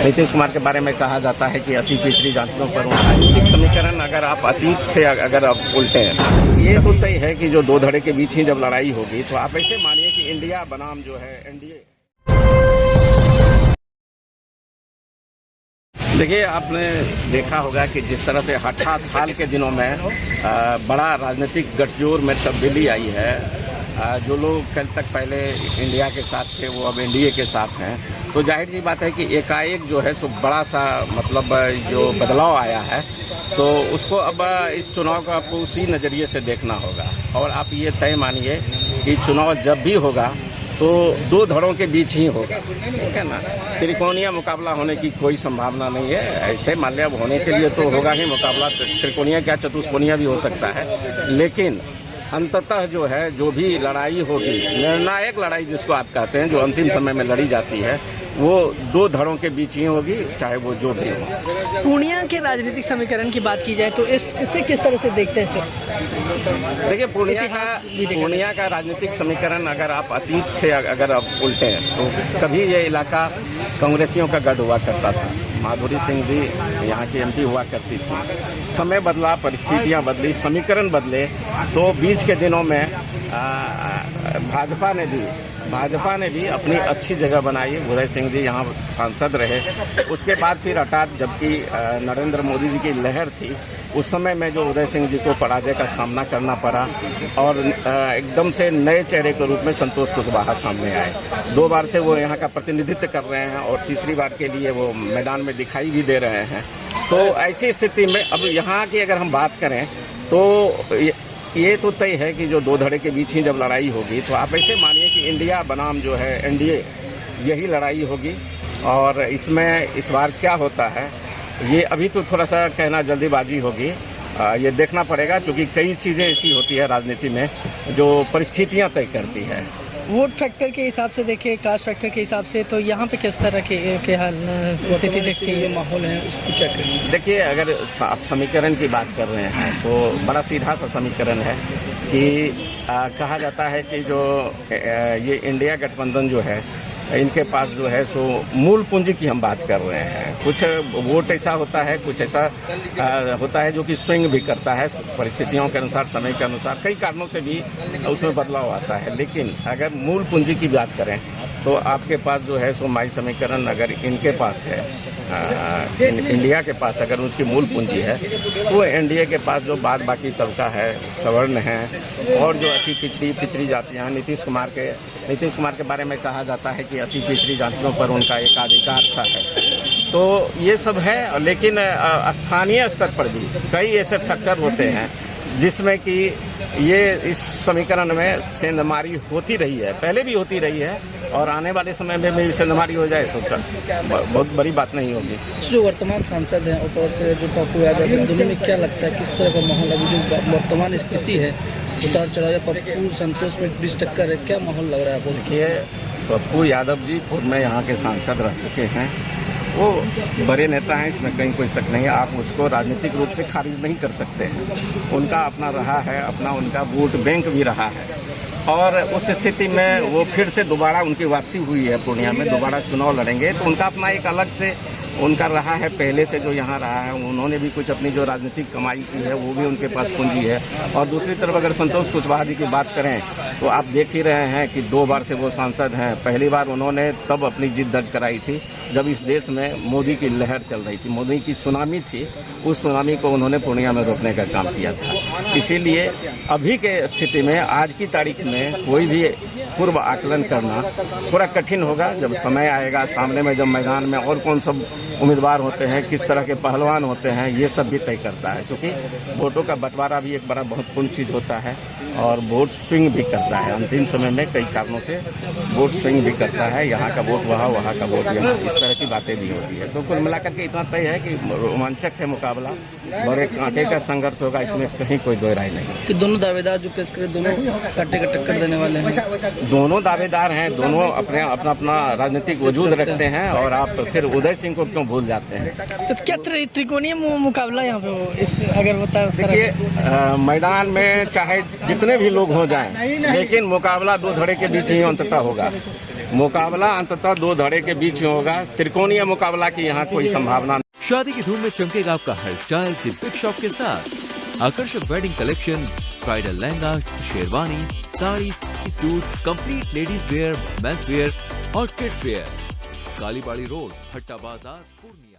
नीतीश कुमार के बारे में कहा जाता है कि अति पिछड़ी जातियों पर राजनीतिक समीकरण अगर आप अतीत से अगर आप उल्टे हैं, ये तो तय है कि जो दो धड़े के बीच ही जब लड़ाई होगी तो आप ऐसे मानिए कि इंडिया बनाम जो है एनडीए। देखिए, आपने देखा होगा कि जिस तरह से हठात हाल के दिनों में बड़ा राजनीतिक गठजोड़ में तब्दीली आई है। जो लोग कल तक पहले इंडिया के साथ थे वो अब एनडीए के साथ हैं, तो जाहिर सी बात है कि एकाएक जो है सो बड़ा सा मतलब जो बदलाव आया है, तो उसको अब इस चुनाव को आपको उसी नज़रिए से देखना होगा। और आप ये तय मानिए कि चुनाव जब भी होगा तो दो धड़ों के बीच ही होगा, ठीक है ना। त्रिकोणीय मुकाबला होने की कोई संभावना नहीं है। ऐसे मान लिया अब होने के लिए तो होगा ही मुकाबला, त्रिकोणीय क्या चतुष्कोणीय भी हो सकता है, लेकिन अंततः जो है जो भी लड़ाई होगी, निर्णायक लड़ाई जिसको आप कहते हैं, जो अंतिम समय में लड़ी जाती है, वो दो धड़ों के बीच ही होगी, चाहे वो जो भी हो। पूर्णिया के राजनीतिक समीकरण की बात की जाए तो इसे किस तरह से देखते हैं सर? देखिए, पूर्णिया का राजनीतिक समीकरण अगर आप अतीत से अगर आप उल्टे हैं तो कभी ये इलाका कांग्रेसियों का गढ़ हुआ करता था। माधुरी सिंह जी यहाँ की एमपी हुआ करती थी। समय बदला, परिस्थितियाँ बदली, समीकरण बदले, तो बीच के दिनों में भाजपा ने भी अपनी अच्छी जगह बनाई। उदय सिंह जी यहाँ सांसद रहे। उसके बाद फिर हठात जबकि नरेंद्र मोदी जी की लहर थी, उस समय में जो उदय सिंह जी को पराजय का सामना करना पड़ा और एकदम से नए चेहरे के रूप में संतोष कुशवाहा सामने आए। 2 बार से वो यहाँ का प्रतिनिधित्व कर रहे हैं और तीसरी बार के लिए वो मैदान में दिखाई भी दे रहे हैं। तो ऐसी स्थिति में अब यहाँ की अगर हम बात करें तो ये तो तय है कि जो दो धड़े के बीच ही जब लड़ाई होगी तो आप ऐसे मानिए कि इंडिया बनाम जो है एनडीए, यही लड़ाई होगी। और इसमें इस बार क्या होता है ये अभी तो थोड़ा सा कहना जल्दीबाजी होगी। ये देखना पड़ेगा, क्योंकि कई चीज़ें ऐसी होती है राजनीति में जो परिस्थितियां तय करती है। वोट फैक्टर के हिसाब से देखें, कास्ट फैक्टर के हिसाब से, तो यहाँ पे किस तरह के हाल स्थिति देखती है, माहौल है, उसको क्या करें? देखिए, अगर आप समीकरण की बात कर रहे हैं तो बड़ा सीधा सा समीकरण है कि कहा जाता है कि जो ये इंडिया गठबंधन जो है, इनके पास जो है सो मूल पूंजी की हम बात कर रहे हैं। कुछ वोट ऐसा होता है, कुछ ऐसा होता है जो कि स्विंग भी करता है परिस्थितियों के अनुसार, समय के अनुसार, कई कारणों से भी उसमें बदलाव आता है। लेकिन अगर मूल पूंजी की बात करें तो आपके पास जो है सो माई समीकरण अगर इनके पास है, इंडिया के पास अगर उसकी मूल पूंजी है, तो एनडीए के पास जो बाद बाकी तबका है, सवर्ण है और जो अति पिछड़ी जातियाँ हैं, नीतीश कुमार के बारे में कहा जाता है कि अति पिछड़ी जातियों पर उनका एकाधिकार सा है। तो ये सब है, लेकिन स्थानीय स्तर पर भी कई ऐसे फैक्टर होते हैं जिसमें कि ये इस समीकरण में सेंधमारी होती रही है, पहले भी होती रही है और आने वाले समय में भी सेंधमारी हो जाए तो बहुत बड़ी बात नहीं होगी। जो वर्तमान सांसद हैं और से जो पप्पू यादव हैं, दोनों में क्या लगता है किस तरह का माहौल अभी जो वर्तमान स्थिति है, उतार चढ़ाव, पप्पू संतोष में 20 टक्कर है, क्या माहौल लग रहा है आपको? देखिए, पप्पू यादव जी पूर्व में यहाँ के सांसद रह चुके हैं, वो बड़े नेता हैं, इसमें कहीं कोई शक नहीं है। आप उसको राजनीतिक रूप से खारिज नहीं कर सकते हैं। उनका अपना रहा है, अपना उनका वोट बैंक भी रहा है और उस स्थिति में वो फिर से दोबारा उनकी वापसी हुई है पूर्णिया में, दोबारा चुनाव लड़ेंगे तो उनका अपना एक अलग से उनका रहा है, पहले से जो यहाँ रहा है। उन्होंने भी कुछ अपनी जो राजनीतिक कमाई की है वो भी उनके पास पूंजी है। और दूसरी तरफ अगर संतोष कुशवाहा जी की बात करें तो आप देख ही रहे हैं कि 2 बार से वो सांसद हैं। पहली बार उन्होंने तब अपनी जीत दर्ज कराई थी जब इस देश में मोदी की लहर चल रही थी, मोदी की सुनामी थी। उस सुनामी को उन्होंने पूर्णिया में रोकने का काम किया था। इसीलिए अभी के स्थिति में, आज की तारीख में कोई भी पूर्व आकलन करना थोड़ा कठिन होगा। जब समय आएगा सामने में, जब मैदान में और कौन सब उम्मीदवार होते हैं, किस तरह के पहलवान होते हैं, ये सब भी तय करता है। क्योंकि वोटों का बंटवारा भी एक बड़ा महत्वपूर्ण चीज़ होता है और वोट स्विंग भी करता है। अंतिम समय में कई कारणों से वोट स्विंग भी करता है, यहाँ का वोट वहाँ का वोट यहाँ, इस तरह की बातें भी होती है। तो कुल मिलाकर के इतना तय है कि रोमांचक है मुकाबला, बड़े कांटे का संघर्ष होगा, इसमें कहीं कोई दो राय नहीं। कि दोनों दावेदार जो पेश करे, दोनों कांटे का टक्कर देने वाले हैं? दोनों दावेदार हैं, दोनों अपना राजनीतिक वजूद रखते हैं और आप फिर उदय सिंह को क्यों भूल जाते हैं? तो क्या त्रिकोणीय मुकाबला यहाँ पे अगर होता है? देखिए, मैदान में चाहे जितने भी लोग हो जाएं, लेकिन मुकाबला दो धड़े के बीच ही अंततः होगा। मुकाबला अंततः दो धड़े के बीच में होगा। त्रिकोणीय मुकाबला की यहाँ कोई संभावना नहीं। शादी की धूम में चमकेगा आपका hair style the big shop के साथ। आकर्षक wedding collection, bridal lehenga, sherwani, sari, suit, complete ladies wear, men's wear और kids wear. Kalibari road, Bhatta Bazar, Purnia.